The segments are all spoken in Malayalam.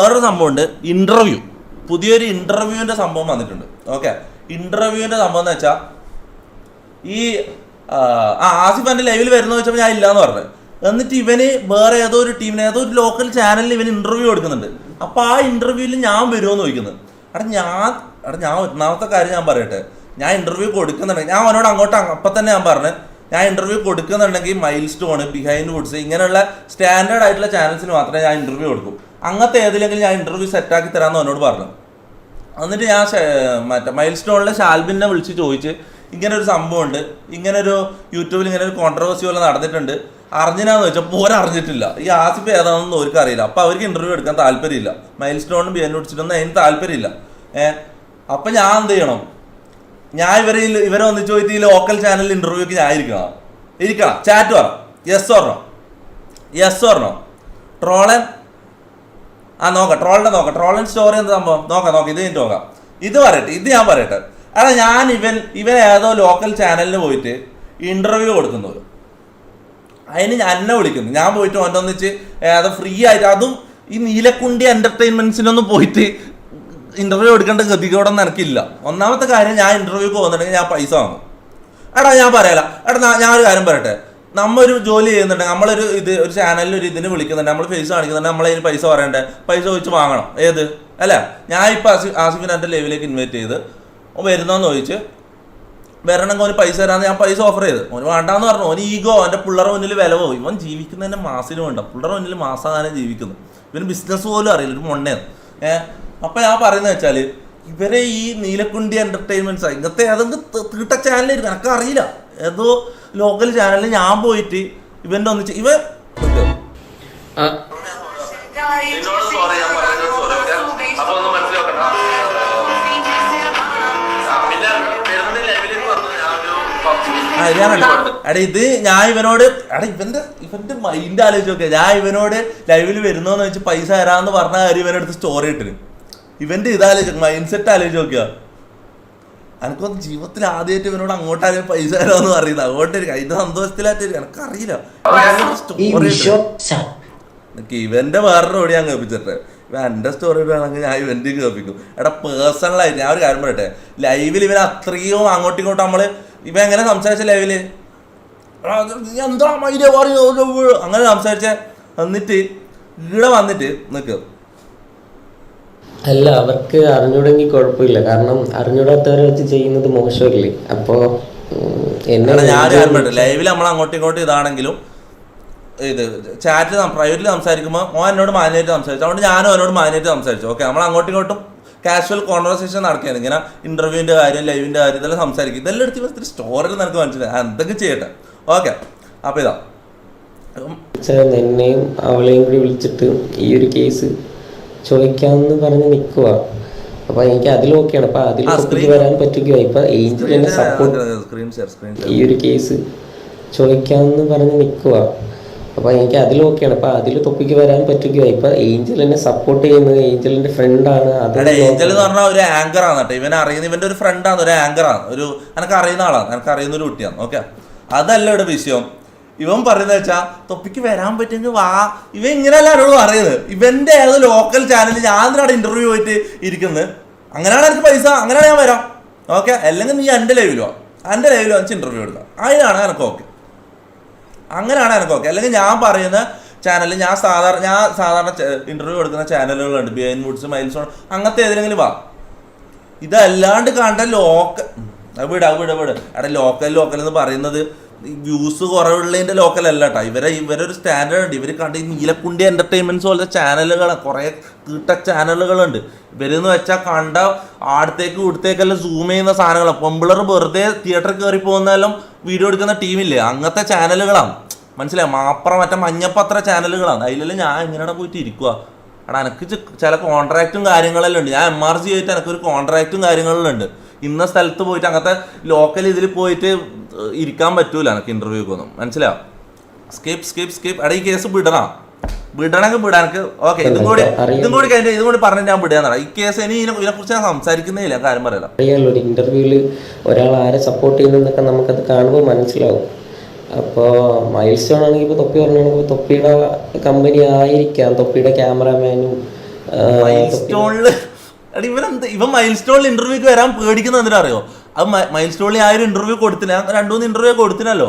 വേറൊരു സംഭവമുണ്ട്, ഇന്റർവ്യൂ. പുതിയൊരു ഇന്റർവ്യൂവിന്റെ സംഭവം വന്നിട്ടുണ്ട്. ഓക്കെ, ഇന്റർവ്യൂവിന്റെ സംഭവം എന്ന് വെച്ചാൽ ഈ ആസിഫ് എൻ്റെ ലൈവിൽ വരുന്ന വെച്ചപ്പോൾ ഞാൻ ഇല്ലാന്ന് പറഞ്ഞു. എന്നിട്ട് ഇവന് വേറെ ഏതോ ഒരു ടീമിന് ഏതോ ഒരു ലോക്കൽ ചാനലിൽ ഇവന് ഇന്റർവ്യൂ കൊടുക്കുന്നുണ്ട്. അപ്പോൾ ആ ഇന്റർവ്യൂവിൽ ഞാൻ വരുമോ എന്ന് ചോദിക്കുന്നത്. ഞാൻ ഒന്നാമത്തെ കാര്യം ഞാൻ പറയട്ടെ, ഞാൻ ഇന്റർവ്യൂ കൊടുക്കുന്നുണ്ടെങ്കിൽ ഞാൻ അവനോട് അങ്ങോട്ട് അപ്പം തന്നെ ഞാൻ പറഞ്ഞു, ഞാൻ ഇന്റർവ്യൂ കൊടുക്കുന്നുണ്ടെങ്കിൽ മൈൽ സ്റ്റോൺ, ബിഹൈൻഡ് വുഡ്സ് ഇങ്ങനെയുള്ള സ്റ്റാൻഡേർഡ് ആയിട്ടുള്ള ചാനൽസിന് മാത്രമേ ഞാൻ ഇന്റർവ്യൂ കൊടുക്കും. അങ്ങനത്തെ ഏതിലെങ്കിലും ഞാൻ ഇന്റർവ്യൂ സെറ്റാക്കി തരാമെന്ന് അവനോട് പറഞ്ഞു. എന്നിട്ട് ഞാൻ മറ്റേ മൈൽ സ്റ്റോണിലെ ഷാൽബിനെ വിളിച്ച് ചോദിച്ച് ഇങ്ങനെ ഒരു സംഭവമുണ്ട്, ഇങ്ങനൊരു യൂട്യൂബിൽ ഇങ്ങനെ ഒരു കോൺട്രവേഴ്സി പോലെ നടന്നിട്ടുണ്ട്, അറിഞ്ഞിനാന്ന് ചോദിച്ചപ്പോൾ അറിഞ്ഞിട്ടില്ല. ഈ ആസിഫ് ഏതാണെന്ന് അവർക്ക് അറിയില്ല. അപ്പോൾ അവർക്ക് ഇന്റർവ്യൂ എടുക്കാൻ താല്പര്യമില്ല. മൈൽ സ്റ്റോണും ബിഹൈൻഡ് വുഡ്സിനൊന്നും അതിന് താല്പര്യമില്ല. അപ്പം ഞാൻ എന്ത് ചെയ്യണം? ഞാൻ ഇവരെ ഒന്നിച്ച് പോയിട്ട് ഈ ലോക്കൽ ചാനലിൽ ഇന്റർവ്യൂക്ക് ഞാൻ ഇരിക്കണം. ചാറ്റ് പറ, യെസ് ഓർണോ. ട്രോളൻ ട്രോളൻ സ്റ്റോറി എന്താ സംഭവം നോക്കാം. ഇത് കഴിഞ്ഞിട്ട് നോക്കാം. ഇത് ഞാൻ പറയട്ടെ. അതാ ഞാൻ ഇവൻ ഏതോ ലോക്കൽ ചാനലിന് പോയിട്ട് ഇന്റർവ്യൂ കൊടുക്കുന്നവരും അതിന് എന്നെ വിളിക്കുന്നു. ഞാൻ പോയിട്ട് ഒന്നൊന്നിച്ച് ഏതോ ഫ്രീ ആയിട്ട്, അതും ഈ നീലക്കുണ്ടി എന്റർടൈൻമെന്റ്സിനൊന്നും പോയിട്ട് ഇന്റർവ്യൂ എടുക്കേണ്ട ഗതികോടൊന്നും എനിക്കില്ല. ഒന്നാമത്തെ കാര്യം, ഞാൻ ഇന്റർവ്യൂക്ക് പോകുന്നുണ്ടെങ്കിൽ ഞാൻ പൈസ വാങ്ങും. ഞാൻ പറയാല. ഞാൻ ഒരു കാര്യം പറയട്ടെ, നമ്മൊരു ജോലി ചെയ്യുന്നുണ്ടെങ്കിൽ നമ്മളൊരു ഒരു ചാനലിൽ ഒരു ഇതിന് വിളിക്കുന്നുണ്ട്, നമ്മൾ ഫേസ് കാണിക്കുന്നുണ്ട്, നമ്മളതിന് പൈസ പറയണ്ടേ? പൈസ ചോദിച്ച് വാങ്ങണം. ഏത് അല്ല, ഞാൻ ഇപ്പോൾ ആസിഫിനെ എൻ്റെ ലൈവിലേക്ക് ഇൻവൈറ്റ് ചെയ്ത് വരുന്നോന്ന് ചോദിച്ച് വരണമെങ്കിൽ ഓന് പൈസ തരാമെന്ന് ഞാൻ പൈസ ഓഫർ ചെയ്ത്. ഓന് വേണ്ടാന്ന് പറഞ്ഞു. ഓന് ഈഗോ, എൻ്റെ പിള്ളേരുടെ മുന്നിൽ വില പോകും. ഇവൻ ജീവിക്കുന്നതിൻ്റെ മാസിന് വേണ്ട, പിള്ളേരുടെ മുന്നിൽ മാസാകാനം ജീവിക്കുന്നു. ഇവന് ബിസിനസ് പോലും അറിയില്ല, ഒരു മൊണ്ണയാണ്. അപ്പം ഞാൻ പറയുന്നത് വെച്ചാൽ, ഇവരെ ഈ നീലക്കുണ്ടി എന്റർടൈൻമെന്റ്സ് ഇങ്ങനത്തെ അതൊക്കെ തീട്ട ചാനലായിരിക്കും, എനിക്ക് അറിയില്ല. ഏതോ ലോക്കൽ ചാനലിൽ ഞാൻ പോയിട്ട് ഇവന്റെ ഒന്നിച്ച് ഇത് ഞാൻ ഇവനോട് ഇവന്റെ മൈൻഡ് ആലോചിച്ച് നോക്കിയാ, ഞാൻ ഇവനോട് ലൈവിൽ വരുന്നോന്ന് വെച്ച് പൈസ തരാന്ന് പറഞ്ഞ കാര്യം ഇവനെടുത്ത് സ്റ്റോറി ഇട്ടിന്. ഇവന്റെ ഇതാലോചിച്ചു, മൈൻഡ് സെറ്റ് ആലോചിച്ച് നോക്കിയാ. എനിക്കൊന്ന് ജീവിതത്തിൽ ആദ്യമായിട്ട് ഇവനോട് അങ്ങോട്ടാരും പൈസ തരാമെന്ന് പറയുന്നത്. അങ്ങോട്ടായിരിക്കും അതിന്റെ സന്തോഷത്തിലായിട്ട് എനിക്കറിയില്ല. ഇവന്റെ വേറൊരു ഓടി ഞാൻ കേൾപ്പിച്ചിട്ടെ, ഇവൻ എന്റെ സ്റ്റോറി വേണമെങ്കിൽ ഞാൻ ഇവന്റ് കേൾപ്പിക്കും. പേഴ്സണലായിട്ട് ഞാൻ ഒരു കാര്യം പറയട്ടെ, ലൈവിൽ ഇവൻ അത്രയും അങ്ങോട്ടും ഇങ്ങോട്ടും നമ്മള് ഇവൻ എങ്ങനെ സംസാരിച്ച ലൈവില് എന്താ മൈര്യ പറയോ അങ്ങനെ സംസാരിച്ച, എന്നിട്ട് ഇവിടെ വന്നിട്ട് നിൽക്കും. അല്ല, അവർക്ക് അറിഞ്ഞൂടെങ്കിൽ കുഴപ്പമില്ല, കാരണം അറിഞ്ഞൂടാത്തവരെ വെച്ച് ചെയ്യുന്നത് മോശമല്ലേ. അപ്പോ ഞാൻ ലൈവിൽ നമ്മൾ അങ്ങോട്ടും ഇങ്ങോട്ടും ഇതാണെങ്കിലും ഇത് ചാറ്റിൽ പ്രൈവറ്റിൽ സംസാരിക്കുമ്പോൾ ഓൻ എന്നോട് മാന്യമായിട്ട് സംസാരിച്ചു, അതുകൊണ്ട് ഞാനും അവനോട് മാന്യമായിട്ട് സംസാരിച്ചു. ഓക്കെ, നമ്മൾ അങ്ങോട്ടും ഇങ്ങോട്ടും കാഷ്വൽ കോൺവെർസേഷൻ നടക്കുകയാണ്. ഇങ്ങനെ ഇന്റർവ്യൂവിന്റെ കാര്യം, ലൈവിന്റെ കാര്യം ഇതെല്ലാം സംസാരിക്കും. ഇതെല്ലാം എടുത്ത് ഇത്തിരി സ്റ്റോറിയിൽ നിനക്ക് മനസ്സിലായി എന്തൊക്കെ ചെയ്യട്ടെ. ഓക്കെ, അപ്പൊ ഇതാ എന്നെയും അവളെയും കൂടി വിളിച്ചിട്ട് ഈ ഒരു കേസ് ചോദിക്കാമെന്ന് പറഞ്ഞ് നിൽക്കുക. അപ്പൊ എനിക്ക് അതിലൊക്കെയാണ്. അപ്പൊ അതിൽ വരാൻ പറ്റുകയോ ഇപ്പൊ ഏഞ്ചൽ എന്നെ സപ്പോർട്ട് ഈ ഒരു കേസ് ചോദിക്കാമെന്ന് പറഞ്ഞ് നിൽക്കുക. അപ്പൊ എനിക്ക് അതിലൊക്കെയാണ്. അപ്പൊ അതിൽ തൊപ്പിക്ക് വരാൻ പറ്റുകയോ ഇപ്പൊ ഏഞ്ചൽ എന്നെ സപ്പോർട്ട് ചെയ്യുന്നത് ഏഞ്ചലിന്റെ ഫ്രണ്ടാണ്. ഏഞ്ചൽ എന്ന് പറഞ്ഞാൽ ഒരു ആങ്കർ ആണ് കേട്ടോ. ഇവനെ അറിയുന്ന ഇവന്റെ ഒരു ഫ്രണ്ടാണ്, ഒരു ആങ്കർ ആണ്, ഒരു എനിക്ക് അറിയുന്ന ആളാണ്, എനിക്ക് അറിയുന്ന ഒരു കുട്ടിയാണ്. ഓക്കെ, അതല്ല ഇവിടെ വിഷയം. ഇവൻ പറയുന്നത് വെച്ചാൽ തൊപ്പിക്ക് വരാൻ പറ്റുമെങ്കിൽ വാ. ഇവൻ ഇങ്ങനെയല്ല എന്നോട് പറയുന്നത്. ഇവന്റെ ഏതോ ലോക്കൽ ചാനലിൽ ഞാൻ എന്തിനാണ് ഇന്റർവ്യൂ പോയിട്ട് ഇരിക്കുന്നത്. അങ്ങനെയാണ് എനിക്ക് പൈസ, അങ്ങനെയാണ് ഞാൻ വരാം. ഓക്കെ, അല്ലെങ്കിൽ നീ എൻ്റെ ലൈവിൽ വാ, എൻ്റെ ലൈവിൽ വെച്ച് ഇന്റർവ്യൂ എടുക്കാം, അതിനാണ് എനിക്ക് ഓക്കെ, അങ്ങനെയാണ് എനിക്ക് ഓക്കെ. അല്ലെങ്കിൽ ഞാൻ പറയുന്ന ചാനലിൽ ഞാൻ സാധാരണ ഇന്റർവ്യൂ കൊടുക്കുന്ന ചാനലുകളുണ്ട്, ബിഹൈൻഡ് വുഡ്സ്, മൈൽ സ്റ്റോൺ, അങ്ങനത്തെ ഏതെങ്കിലും വാ. ഇതല്ലാണ്ട് കണ്ട വിട അവിടെ ലോക്കൽ എന്ന് പറയുന്നത് വ്യൂസ് കുറവുള്ളതിൻ്റെ ലോക്കലല്ല കേട്ടോ. ഇവരൊരു സ്റ്റാൻഡേർഡ് ഉണ്ട്. ഇവർ കണ്ട ഈ നീലക്കുണ്ടി എന്റർടൈൻമെന്റ്സ് പോലത്തെ ചാനലുകൾ, കുറേ തീട്ട ചാനലുകളുണ്ട്. ഇവരെന്ന് വെച്ചാൽ കണ്ട ഇവിടത്തേക്കെല്ലാം സൂം ചെയ്യുന്ന സാധനങ്ങളാണ്. പെമ്പിളർ വെറുതെ തിയേറ്ററിൽ കയറി പോകുന്നതെല്ലാം വീഡിയോ എടുക്കുന്ന ടീമില്ലേ, അങ്ങനത്തെ ചാനലുകളാണ്. മനസ്സിലായി? മറ്റേ മഞ്ഞപ്പത്ര ചാനലുകളാണ്. അതിലെല്ലാം ഞാൻ ഇങ്ങനെ പോയിട്ട് ഇരിക്കുക. എനിക്ക് ചില കോൺട്രാക്റ്റും കാര്യങ്ങളെല്ലാം ഉണ്ട്. ഞാൻ MRC ആയിട്ട് എനിക്കൊരു കോൺട്രാക്റ്റും കാര്യങ്ങളെല്ലാം ഉണ്ട്. ഇന്ന സ്ഥലത്ത് പോയിട്ട് അങ്ങനത്തെ ലോക്കൽ ഇതിൽ പോയിട്ട് ഇരിക്കാൻ പറ്റൂല എനിക്ക് ഇന്റർവ്യൂക്ക് ഒന്നും. മനസ്സിലാവും? സ്കിപ്പ് ഈ കേസ് വിടണമെങ്കിൽ വിടാൻ എനിക്ക് ഓക്കെ. ഇതും കൂടി പറഞ്ഞിട്ട് ഞാൻ വിടുകയെന്നാണ്. ഈ കേസ് ഇതിനെക്കുറിച്ച് ഞാൻ സംസാരിക്കുന്നേ ഇല്ല, കാര്യം പറയാം. അറിയാലോ, ഒരു ഇന്റർവ്യൂവിൽ ഒരാൾ ആരെ സപ്പോർട്ട് ചെയ്യുന്നതെന്നൊക്കെ നമുക്കത് കാണുമ്പോൾ മനസ്സിലാവും. അപ്പോൾ മൈൽ സ്റ്റോൺ ആണെങ്കിൽ ഇപ്പോൾ തൊപ്പി പറഞ്ഞാണെങ്കിൽ തൊപ്പിയുടെ കമ്പനി ആയിരിക്കാം, തൊപ്പിയുടെ ക്യാമറാമാനും മൈൽ സ്റ്റോണില് ഇവൻ മൈൽ സ്റ്റോണിൽ ഇന്റർവ്യൂക്ക് വരാൻ പേടിക്കുന്ന എന്തിനാ അറിയോ? അത് മൈൽ സ്റ്റോണിൽ ആ ഒരു ഇന്റർവ്യൂ കൊടുത്തില്ല, 2-3 ഇന്റർവ്യൂ കൊടുത്തിനല്ലോ.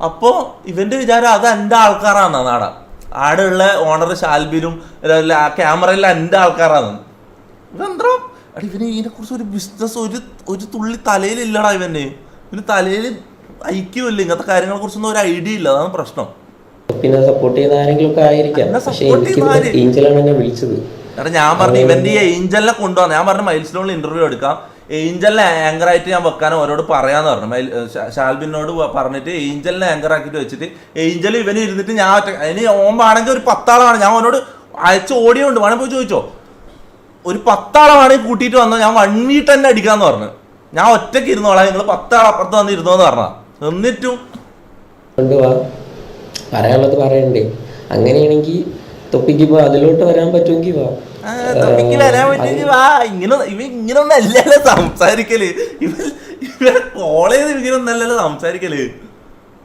അപ്പോ ഇവന്റെ വിചാരം അത് എന്റെ ആൾക്കാരാണ് നാടാ, ആടെയുള്ള ഓണർ ഷാൽബിനും ക്യാമറയിൽ എന്റെ ആൾക്കാരാണ്. ഇവെന്തോ ഇവന് ഇതിനെ കുറിച്ച് ഒരു ബിസിനസ് ഒരു തുള്ളി തലയിലില്ലടാ. ഇവന് തലയിൽ ഐക്യമില്ല, ഇങ്ങനത്തെ കാര്യങ്ങളെ കുറിച്ചൊന്നും ഒരു ഐഡിയ ഇല്ല. അതാണ് പ്രശ്നം. പിന്നെ സപ്പോർട്ട് ചെയ്യുന്ന ആരെങ്കിലും ഒക്കെ ആയിരിക്കാം. പക്ഷേ എനിക്ക് ഏഞ്ചലാണ് എന്നെ വിളിച്ചത്. എടാ ഞാൻ പറഞ്ഞു ഇവന്റെ ഈ ഏഞ്ചലിനെ കൊണ്ടുവന്നു. ഞാൻ പറഞ്ഞു മൈൽ സ്റ്റോണിൽ ഇന്റർവ്യൂ എടുക്കാം, ഏഞ്ചലിനെ ആങ്കറായിട്ട് ഞാൻ വെക്കാൻ അവരോട് പറയാന്ന് പറഞ്ഞു. ഷാൽബിനോട് പറഞ്ഞിട്ട് ഏഞ്ചലിനെ ആങ്കർ ആക്കിയിട്ട് വെച്ചിട്ട് ഏഞ്ചൽ ഇവന് ഇരുന്നിട്ട് ഞാൻ ഇനി ഓമ്പാണെങ്കിൽ ഒരു 10 ആളാണ്, ഞാൻ അവനോട് അയച്ച ഓഡിയോ ഉണ്ട്, വേണേ പോയി ചോദിച്ചോ. ഒരു 10 ആളാണെങ്കിൽ കൂട്ടിയിട്ട് വന്നാൽ ഞാൻ 1 വീട്ട് തന്നെ അടിക്കാന്ന് പറഞ്ഞു. ഞാൻ ഒറ്റയ്ക്ക് ഇരുന്നോളാം, നിങ്ങൾ 10 ആൾ അപ്പുറത്ത് വന്ന് ഇരുന്നോന്ന് പറഞ്ഞ. എന്നിട്ടും പറയാനുള്ളത് പറയണ്ടേ? അങ്ങനെയാണെങ്കിൽ തൊപ്പിക്ക് അതിലോട്ട് വരാൻ പറ്റുമെങ്കിൽ വാ. തൊപ്പിക്ക് വരാൻ പറ്റുമെങ്കിൽ വാ. ഇങ്ങനൊന്നും അല്ലല്ലോ സംസാരിക്കല്. ഇവരെ കോൾ ചെയ്ത് ഇങ്ങനൊന്നല്ലല്ലോ സംസാരിക്കല്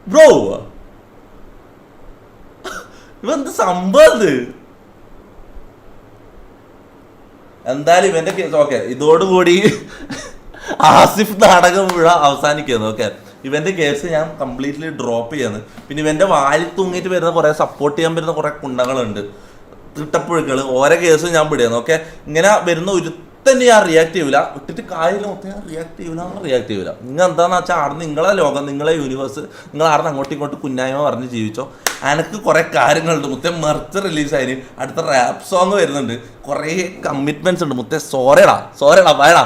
ബ്രോ. ഇവന്ത് സംഭവം? എന്തായാലും ഇവന്റെ കേസ് ഓക്കെ, ഇതോടുകൂടി ആസിഫ് നാടകം മുഴുവൻ അവസാനിക്കുന്നു. ഓക്കെ, ഇവന്റെ കേസ് ഞാൻ കംപ്ലീറ്റ്ലി ഡ്രോപ്പ് ചെയ്യുന്നു. പിന്നെ ഇവന്റെ വാലിൽ തൂങ്ങിയിട്ട് വരുന്ന കുറെ സപ്പോർട്ട് ചെയ്യാൻ വരുന്ന കുറെ കുണ്ടകളുണ്ട്, തിട്ടപ്പുഴുക്കൾ. ഓരോ കേസും ഞാൻ പിടിയാന്ന്. ഓക്കെ, ഇങ്ങനെ വരുന്ന ഒരുത്തന്നെ ഞാൻ റിയാക്ട് ചെയ്യൂല, ഇട്ടിട്ട് കാര്യം മൊത്തം ഞാൻ റിയാക്ട് ചെയ്യൂല. നിങ്ങൾ എന്താണെന്ന് വെച്ചാൽ ആടെ നിങ്ങളെ ലോകം, നിങ്ങളെ യൂണിവേഴ്സ്, നിങ്ങൾ ആടെ അങ്ങോട്ടും ഇങ്ങോട്ടും കുന്നായ്മ പറഞ്ഞ് ജീവിച്ചോ. എനിക്ക് കുറെ കാര്യങ്ങളുണ്ട് മുത്തേ. മെർച്ച് റിലീസായി, അടുത്ത റാപ്പ് സോങ് വരുന്നുണ്ട്, കുറേ കമ്മിറ്റ്മെന്റ്സ് ഉണ്ട് മുത്തേ. സോറേടാ വേടാ.